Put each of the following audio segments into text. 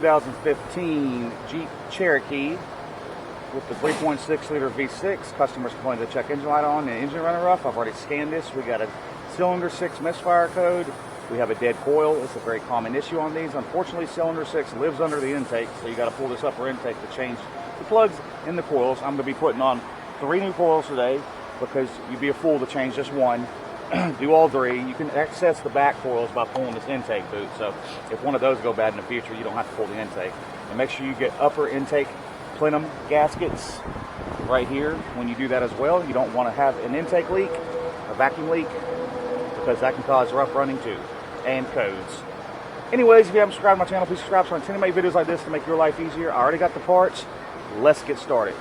2015 Jeep Cherokee with the 3.6 liter V6. Customers complained the check engine light on and engine running rough. I've already scanned this. We got a cylinder 6 misfire code. We have a dead coil. It's a very common issue on these. Unfortunately, cylinder 6 lives under the intake, so you got to pull this upper intake to change the plugs in the coils. I'm going to be putting on 3 new coils today because you'd be a fool to change just one. Do all 3. You can access the back coils by pulling this intake boot. So if one of those go bad in the future, you don't have to pull the intake. And make sure you get upper intake plenum gaskets right here when you do that as well. You don't want to have an intake leak, a vacuum leak, because that can cause rough running too, and codes. Anyways, if you haven't subscribed to my channel, please subscribe so I continue to make videos like this to make your life easier. I already got the parts. Let's get started.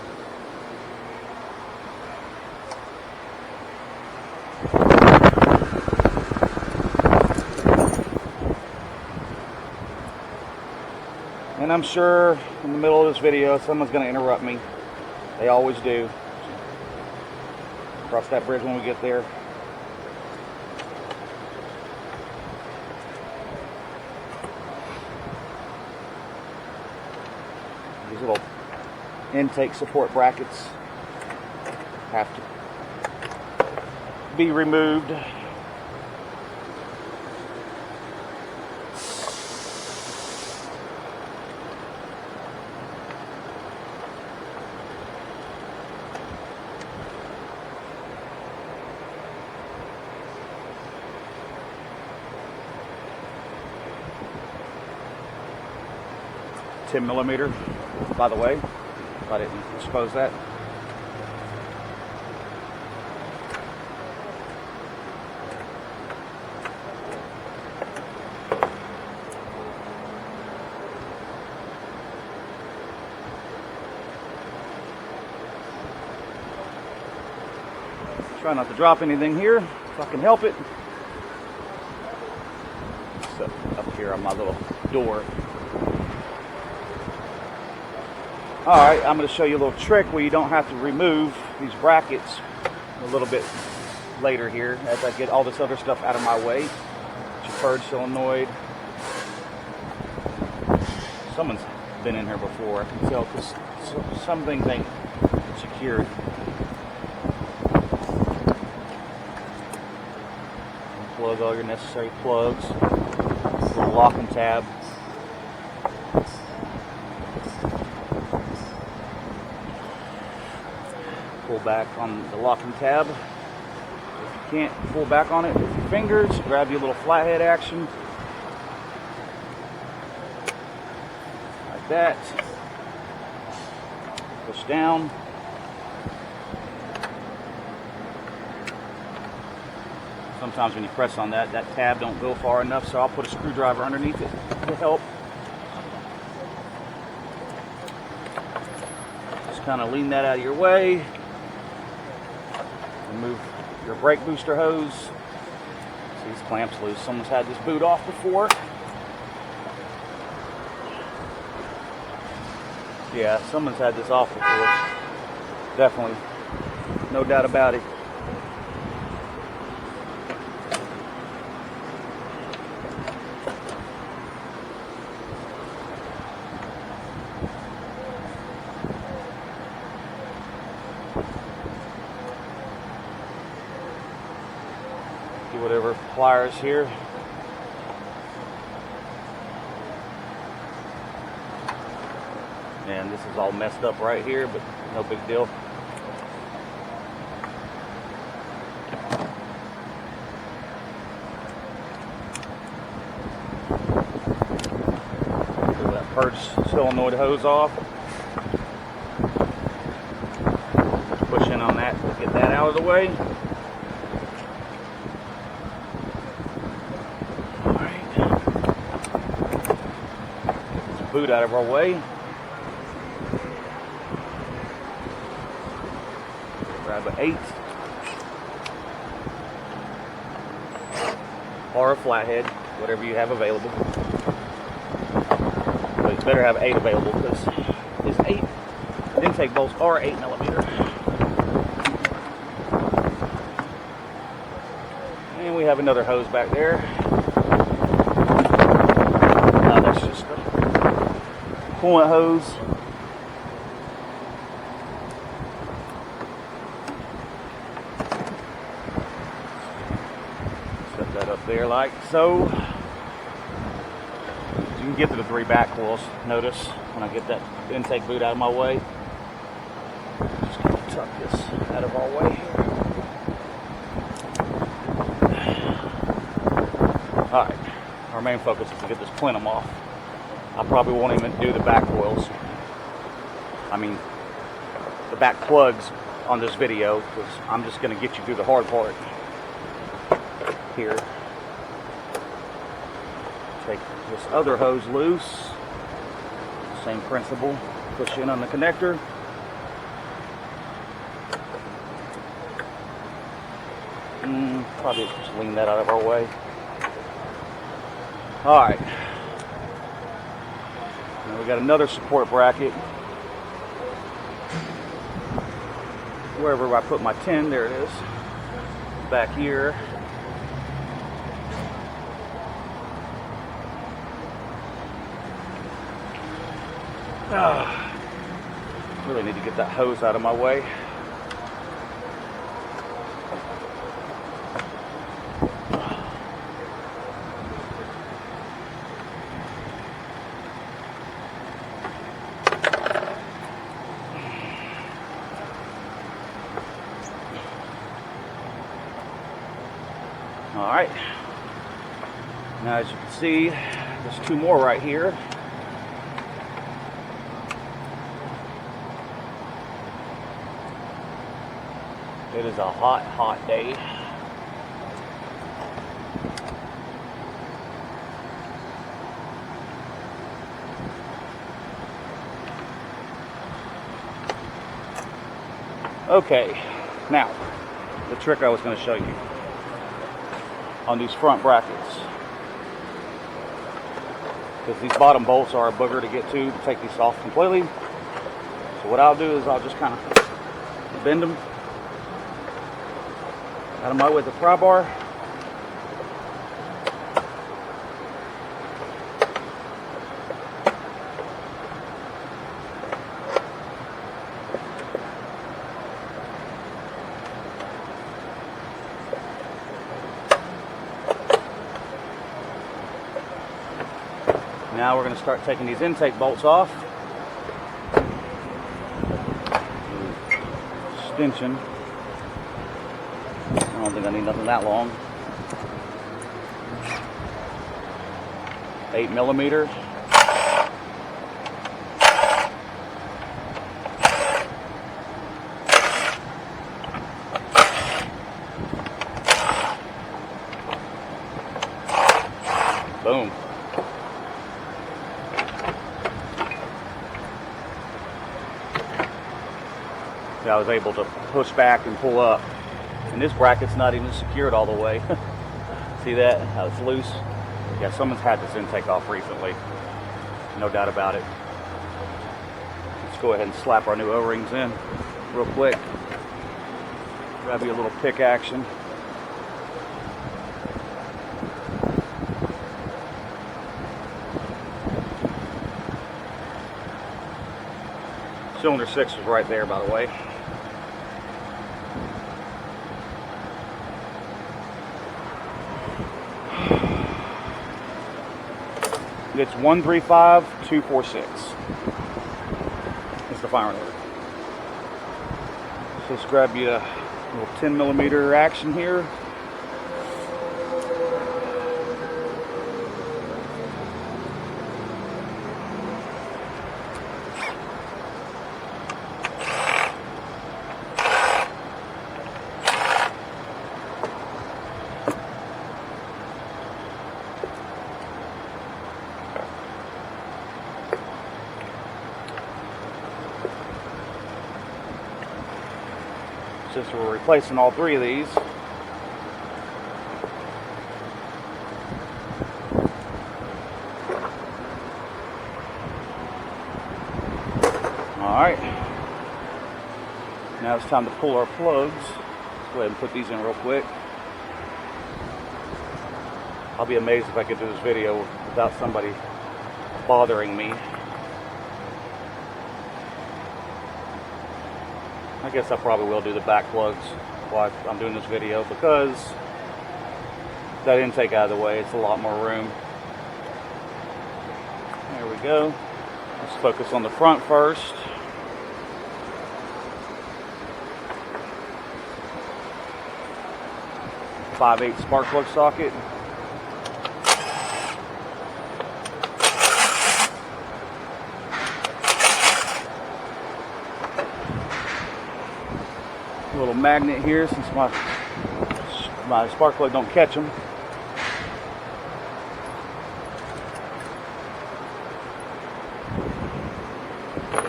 And I'm sure in the middle of this video, someone's going to interrupt me. They always do. Cross that bridge when we get there. These little intake support brackets have to be removed. $10mm, by the way, if I didn't expose that. Try not to drop anything here if I can help it. So up here on my little door. Alright, I'm going to show you a little trick where you don't have to remove these brackets a little bit later here as I get all this other stuff out of my way. It's your purge solenoid. Someone's been in here before, I can tell, because some things ain't secured. Plug all your necessary plugs. Little locking tab. Pull back on the locking tab. If you can't pull back on it with your fingers, grab your little flathead action. Like that. Push down. Sometimes when you press on that, that tab don't go far enough, so I'll put a screwdriver underneath it to help. Just kind of lean that out of your way. Remove your brake booster hose. See, these clamps loose. Someone's had this boot off before. Yeah, someone's had this off before. Definitely. No doubt about it. Whatever pliers here. And this is all messed up right here, but no big deal. Pull that purge solenoid hose off. Push in on that to get that out of the way. Boot out of our way. Grab an 8 or a flathead, whatever you have available. But you better have 8 available because this 8 intake bolts are 8mm. And we have another hose back there. That's just coolant hose. Set that up there like so. You can get to the 3 back coils. Notice when I get that intake boot out of my way. Just going to tuck this out of our way here. Alright, our main focus is to get this plenum off. I probably won't even do the back coils. I mean, the back plugs on this video, because I'm just going to get you through the hard part. Here. Take this other hose loose. Same principle. Push in on the connector. Probably just lean that out of our way. Alright. Now we got another support bracket. Wherever I put my tin, there it is. Back here. Really need to get that hose out of my way. Alright, now as you can see, there's 2 more right here. It is a hot, hot day. Okay, now, the trick I was going to show you on these front brackets, because these bottom bolts are a booger to get to take these off completely. So what I'll do is I'll just kind of bend them out of my way with the pry bar. Now we're going to start taking these intake bolts off. Extension. I don't think I need nothing that long. 8mm. Boom. I was able to push back and pull up. And this bracket's not even secured all the way. See that? How it's loose? Yeah, someone's had this intake off recently. No doubt about it. Let's go ahead and slap our new O-rings in real quick. Grab you a little pick action. Cylinder 6 is right there, by the way. It's 135246. It's the firing order. So let's grab you a little 10mm action here. Since we're replacing all 3 of these, alright, now it's time to pull our plugs. Let's go ahead and put these in real quick. I'll be amazed if I could do this video without somebody bothering me. I guess I probably will do the back plugs while I'm doing this video, because that intake out of the way, it's a lot more room. There we go. Let's focus on the front first. .5/8 spark plug socket. A little magnet here, since my spark plug don't catch them.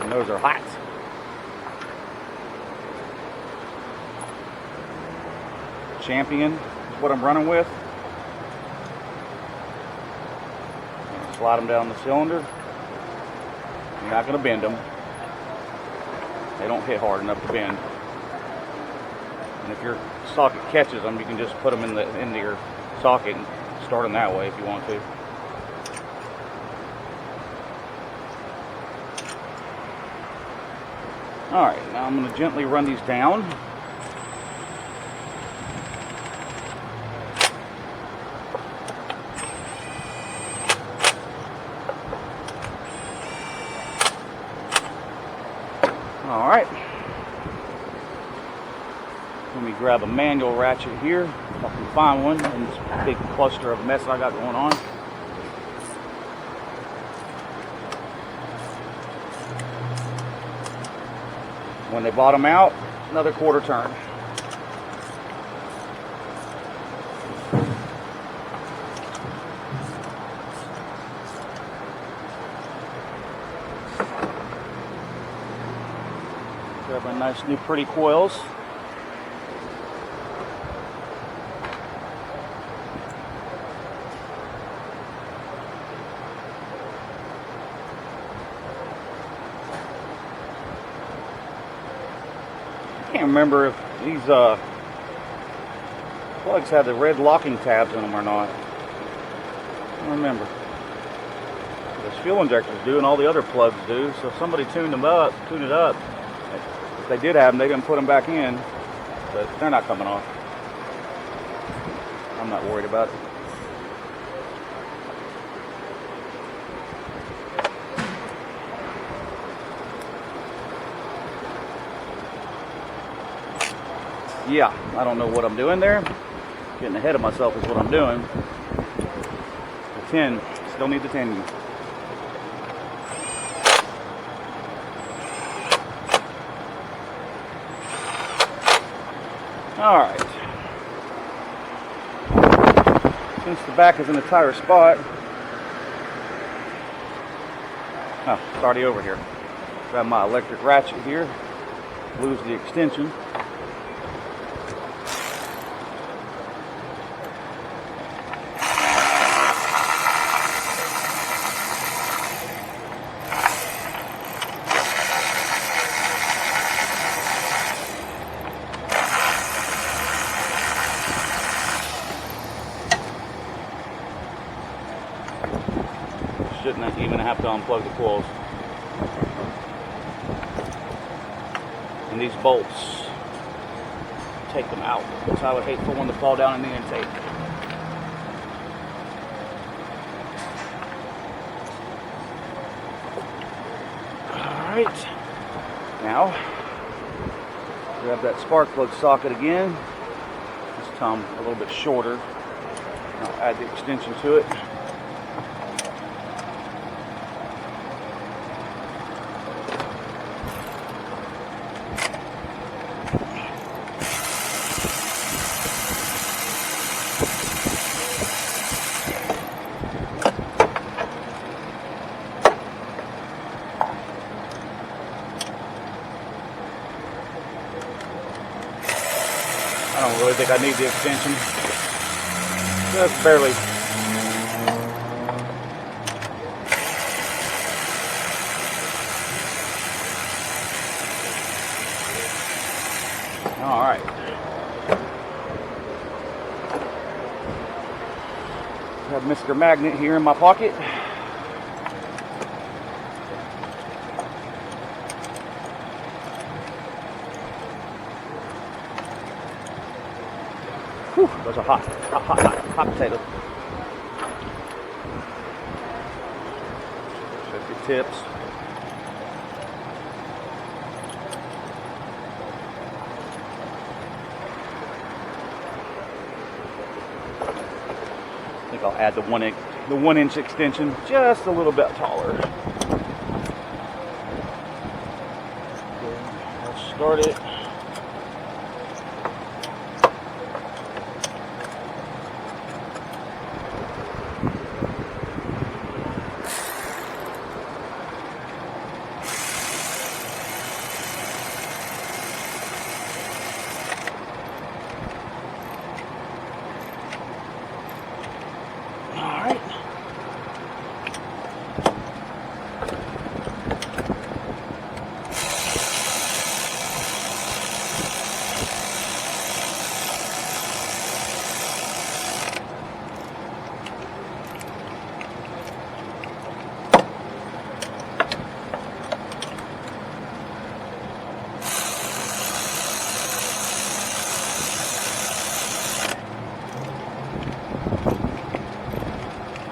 And those are hot. Champion is what I'm running with. Slide them down the cylinder. You're not going to bend them. They don't hit hard enough to bend. And if your socket catches them, you can just put them into your socket and start them that way if you want to. Alright, now I'm going to gently run these down. Alright. Let me grab a manual ratchet here, if I can find one, in this big cluster of mess I got going on. When they bottom out, another quarter turn. Grab my nice new pretty coils. I can't remember if these plugs had the red locking tabs in them or not. I don't remember. Those fuel injectors do, and all the other plugs do. So if somebody tuned it up. If they did have them, they didn't put them back in, but they're not coming off. I'm not worried about it. Yeah, I don't know what I'm doing there. Getting ahead of myself is what I'm doing. The tin, still need the tin. Alright. Since the back is in the tire spot. Oh, it's already over here. Grab my electric ratchet here. Lose the extension. Shouldn't even have to unplug the coils. And these bolts, take them out, because I would hate for one to fall down in the intake. Alright, now grab that spark plug socket again, this time a little bit shorter. I'll add the extension to it. I don't really think I need the extension. Just barely. All right. I have Mr. Magnet here in my pocket. Whew, those are hot potatoes. Check your tips. I think I'll add the 1 inch extension just a little bit taller. Let's start it.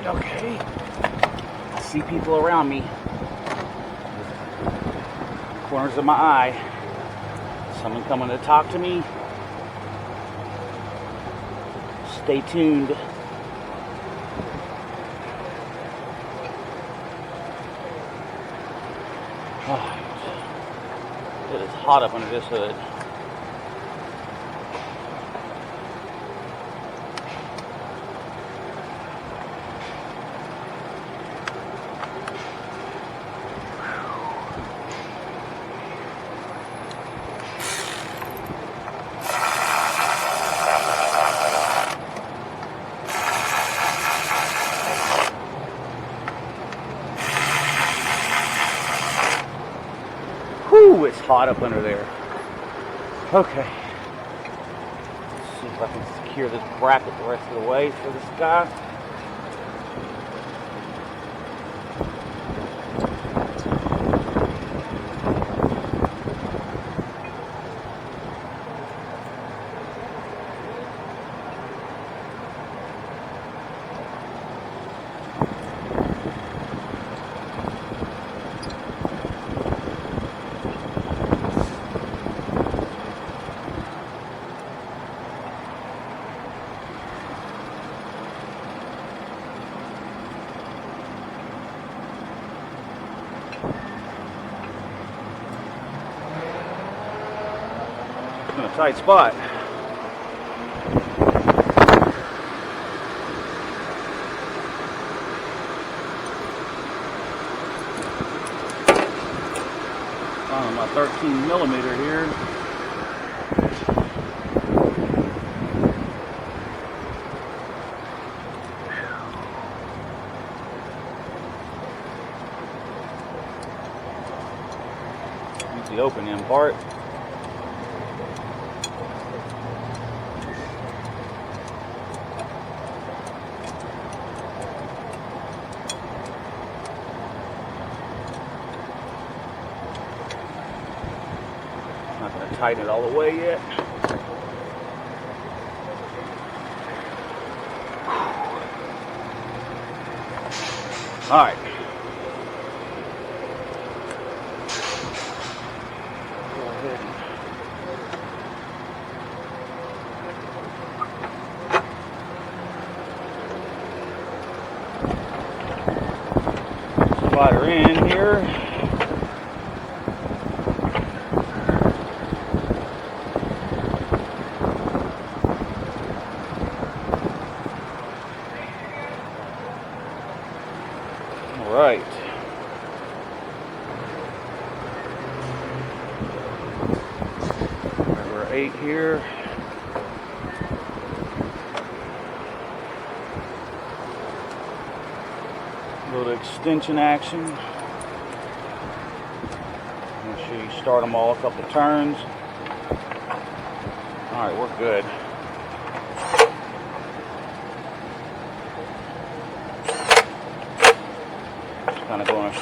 Okay, I see people around me, corners of my eye, someone coming to talk to me. Stay tuned. Oh, it is hot up under this hood. Whew, it's hot up under there. Okay. Let's see if I can secure this bracket the rest of the way for this guy. In a tight spot. On my 13 millimeter here. Use the open end part. Not going to tighten it all the way yet. All right. Go ahead. Slide her in here. Right. We're 8 here. A little extension action. Make sure you start them all a couple of turns. All right, we're good. Kind of going